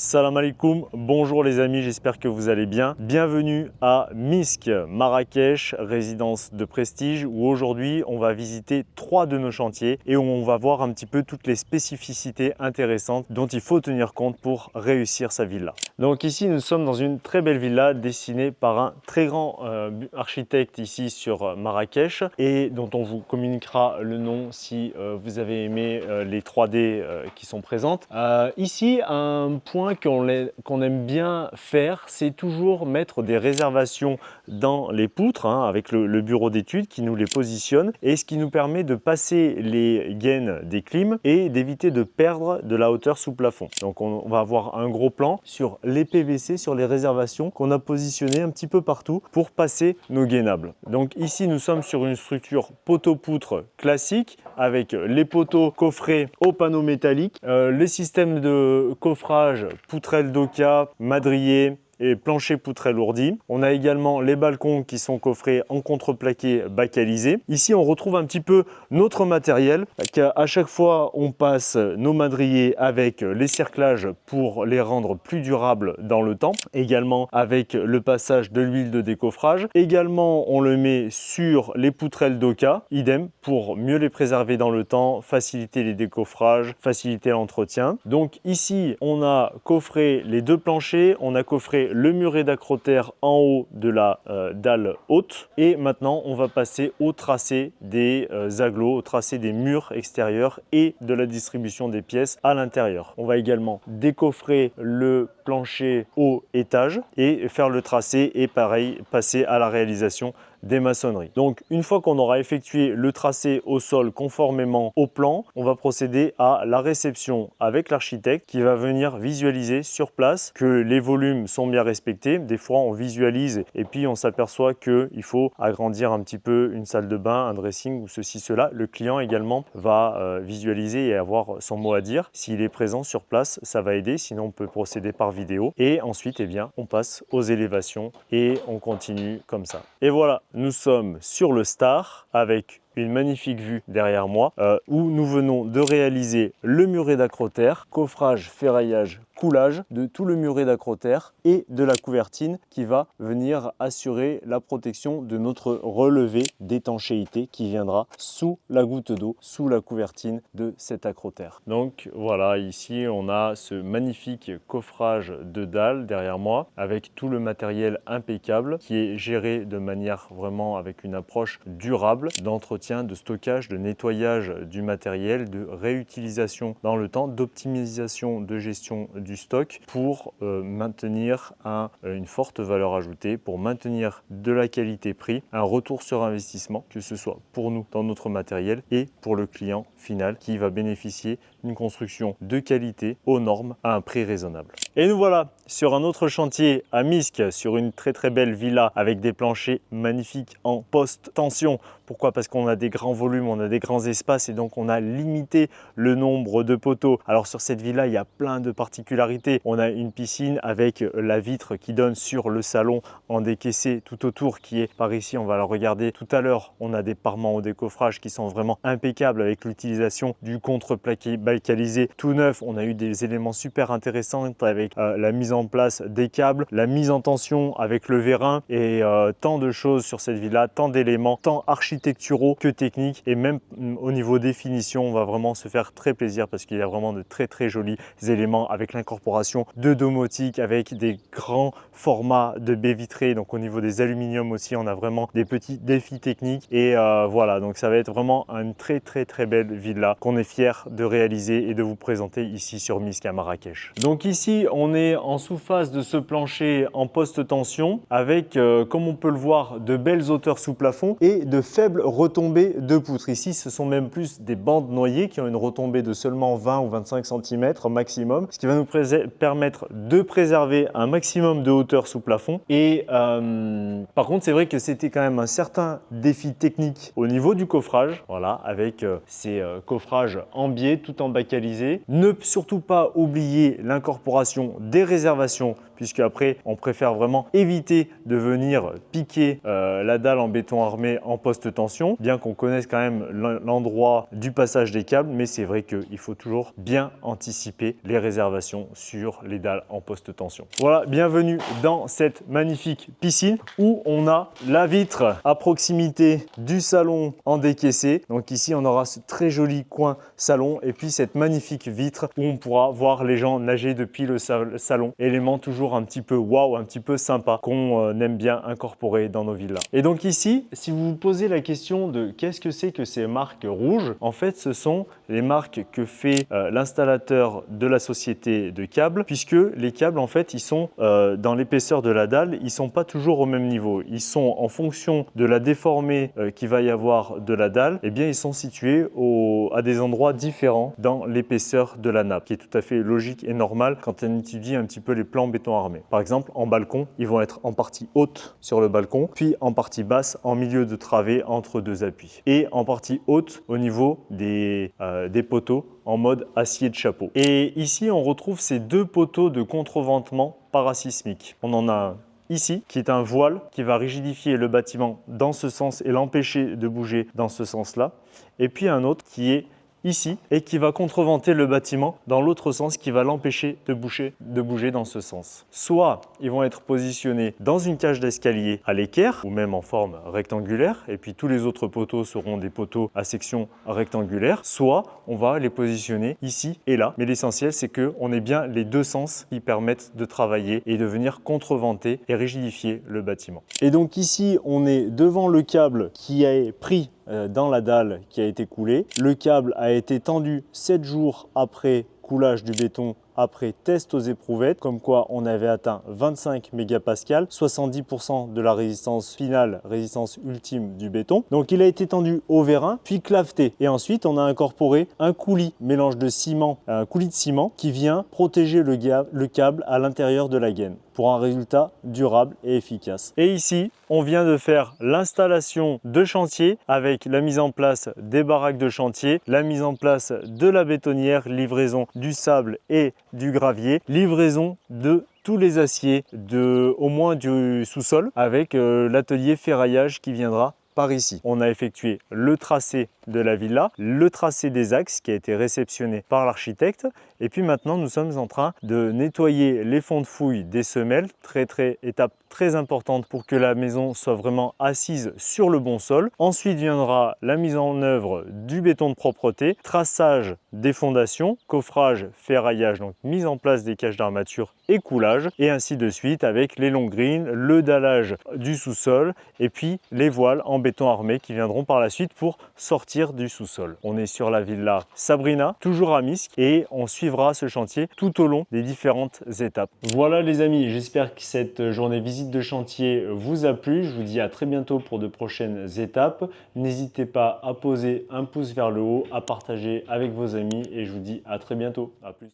Salam alaikum, bonjour les amis, j'espère que vous allez bien. Bienvenue à Misk, Marrakech, résidence de prestige, où aujourd'hui on va visiter 3 de nos chantiers et où on va voir un petit peu toutes les spécificités intéressantes dont il faut tenir compte pour réussir sa villa. Donc ici nous sommes dans une très belle villa dessinée par un très grand architecte ici sur Marrakech et dont on vous communiquera le nom si vous avez aimé les 3D qui sont présentes. Ici un point qu'on aime bien faire, c'est toujours mettre des réservations dans les poutres avec le bureau d'études qui nous les positionne et ce qui nous permet de passer les gaines des clims et d'éviter de perdre de la hauteur sous plafond. Donc on va avoir un gros plan sur les PVC, sur les réservations qu'on a positionnées un petit peu partout pour passer nos gainables. Donc ici nous sommes sur une structure poteau-poutre classique avec les poteaux coffrés au panneau métallique, les systèmes de coffrage, poutrelle d'oka, madrier et plancher poutrelle ourdi. On a également les balcons qui sont coffrés en contreplaqué bacalisé. Ici, on retrouve un petit peu notre matériel. À chaque fois, on passe nos madriers avec les cerclages pour les rendre plus durables dans le temps. Également avec le passage de l'huile de décoffrage. Également, on le met sur les poutrelles d'oka. Idem pour mieux les préserver dans le temps, faciliter les décoffrages, faciliter l'entretien. Donc ici, on a coffré les 2 planchers. On a coffré le muret d'accrotaire en haut de la dalle haute et maintenant on va passer au tracé des agglos, au tracé des murs extérieurs et de la distribution des pièces à l'intérieur. On va également décoffrer le plancher au étage et faire le tracé et pareil passer à la réalisation des maçonneries. Donc une fois qu'on aura effectué le tracé au sol conformément au plan, on va procéder à la réception avec l'architecte qui va venir visualiser sur place que les volumes sont bien respectés. Des fois on visualise et puis on s'aperçoit qu'il faut agrandir un petit peu une salle de bain, un dressing ou ceci, cela. Le client également va visualiser et avoir son mot à dire. S'il est présent sur place, ça va aider, sinon on peut procéder par vidéo. Et ensuite, eh bien, on passe aux élévations et on continue comme ça. Et voilà, nous sommes sur le Star avec une magnifique vue derrière moi où nous venons de réaliser le muret d'accrotaire, coffrage, ferraillage, coulage de tout le muret d'accrotaire et de la couvertine qui va venir assurer la protection de notre relevé d'étanchéité qui viendra sous la goutte d'eau, sous la couvertine de cet accrotaire. Donc voilà, ici on a ce magnifique coffrage de dalles derrière moi avec tout le matériel impeccable qui est géré de manière vraiment avec une approche durable d'entretien, de stockage, de nettoyage du matériel, de réutilisation dans le temps, d'optimisation de gestion du stock pour maintenir une forte valeur ajoutée, pour maintenir de la qualité-prix, un retour sur investissement, que ce soit pour nous dans notre matériel et pour le client final qui va bénéficier d'une construction de qualité aux normes à un prix raisonnable. Et nous voilà sur un autre chantier à Misk, sur une très belle villa avec des planchers magnifiques en post-tension. Pourquoi? Parce qu'on a des grands volumes, on a des grands espaces et donc on a limité le nombre de poteaux. Alors sur cette villa, il y a plein de particularités. On a une piscine avec la vitre qui donne sur le salon en décaissé tout autour qui est par ici, on va la regarder tout à l'heure. On a des parements au décoffrage qui sont vraiment impeccables avec l'utilisation du contreplaqué bacalisé tout neuf. On a eu des éléments super intéressants avec la mise en place des câbles, la mise en tension avec le vérin et tant de choses sur cette villa, tant d'éléments, tant architecturaux que techniques et même au niveau définition, on va vraiment se faire très plaisir parce qu'il y a vraiment de très jolis éléments avec l'incorporation de domotique, avec des grands formats de baies vitrées. Donc au niveau des aluminiums aussi, on a vraiment des petits défis techniques et voilà, donc ça va être vraiment une très belle villa qu'on est fier de réaliser et de vous présenter ici sur Misk à Marrakech. Donc ici, on est en sous-face de ce plancher en post-tension avec, comme on peut le voir, de belles hauteurs sous plafond et de faibles retombées de poutres. Ici, ce sont même plus des bandes noyées qui ont une retombée de seulement 20 ou 25 cm maximum, ce qui va nous permettre de préserver un maximum de hauteur sous plafond. Et par contre, c'est vrai que c'était quand même un certain défi technique au niveau du coffrage, voilà, avec ces coffrages en biais tout en bacalisé. Ne surtout pas oublier l'incorporation sont des réservations, puisque après on préfère vraiment éviter de venir piquer la dalle en béton armé en poste tension, bien qu'on connaisse quand même l'endroit du passage des câbles, mais c'est vrai qu'il faut toujours bien anticiper les réservations sur les dalles en poste tension. Voilà, bienvenue dans cette magnifique piscine où on a la vitre à proximité du salon en décaissé. Donc ici on aura ce très joli coin salon et puis cette magnifique vitre où on pourra voir les gens nager depuis le salon. Élément toujours un petit peu waouh, un petit peu sympa qu'on aime bien incorporer dans nos villas. Et donc ici, si vous vous posez la question de qu'est-ce que c'est que ces marques rouges, en fait ce sont les marques que fait l'installateur de la société de câbles, puisque les câbles en fait ils sont dans l'épaisseur de la dalle, ils sont pas toujours au même niveau. Ils sont en fonction de la déformée qu'il va y avoir de la dalle, et bien ils sont situés à des endroits différents dans l'épaisseur de la nappe, qui est tout à fait logique et normal quand on étudie un petit peu les plans béton armé. Par exemple, en balcon, ils vont être en partie haute sur le balcon, puis en partie basse en milieu de travée entre deux appuis, et en partie haute au niveau des poteaux en mode acier de chapeau. Et ici, on retrouve ces deux poteaux de contreventement parasismique. On en a un ici, qui est un voile qui va rigidifier le bâtiment dans ce sens et l'empêcher de bouger dans ce sens-là. Et puis un autre qui est ici et qui va contreventer le bâtiment dans l'autre sens, qui va l'empêcher de bouger dans ce sens. Soit ils vont être positionnés dans une cage d'escalier à l'équerre ou même en forme rectangulaire, et puis tous les autres poteaux seront des poteaux à section rectangulaire, soit on va les positionner ici et là. Mais l'essentiel, c'est qu'on ait bien les deux sens qui permettent de travailler et de venir contreventer et rigidifier le bâtiment. Et donc ici, on est devant le câble qui est pris dans la dalle qui a été coulée. Le câble a été tendu 7 jours après coulage du béton, après test aux éprouvettes, comme quoi on avait atteint 25 mégapascales, 70% de la résistance finale, résistance ultime du béton. Donc il a été tendu au vérin, puis claveté. Et ensuite on a incorporé un coulis, mélange de ciment, un coulis de ciment qui vient protéger le câble à l'intérieur de la gaine pour un résultat durable et efficace. Et ici, on vient de faire l'installation de chantier avec la mise en place des baraques de chantier, la mise en place de la bétonnière, livraison du sable et du gravier, livraison de tous les aciers au moins du sous-sol avec l'atelier ferraillage qui viendra par ici. On a effectué le tracé de la villa, le tracé des axes qui a été réceptionné par l'architecte, et puis maintenant nous sommes en train de nettoyer les fonds de fouille des semelles, étape très importante pour que la maison soit vraiment assise sur le bon sol. Ensuite viendra la mise en œuvre du béton de propreté, traçage des fondations, coffrage, ferraillage, donc mise en place des cages d'armature et coulage, et ainsi de suite avec les long greens, le dallage du sous-sol et puis les voiles en béton armé qui viendront par la suite pour sortir du sous-sol. On est sur la villa Sabrina, toujours à Misque, et on suivra ce chantier tout au long des différentes étapes. Voilà les amis, j'espère que cette journée visite de chantier vous a plu. Je vous dis à très bientôt pour de prochaines étapes. N'hésitez pas à poser un pouce vers le haut, à partager avec vos amis, et je vous dis à très bientôt. À plus.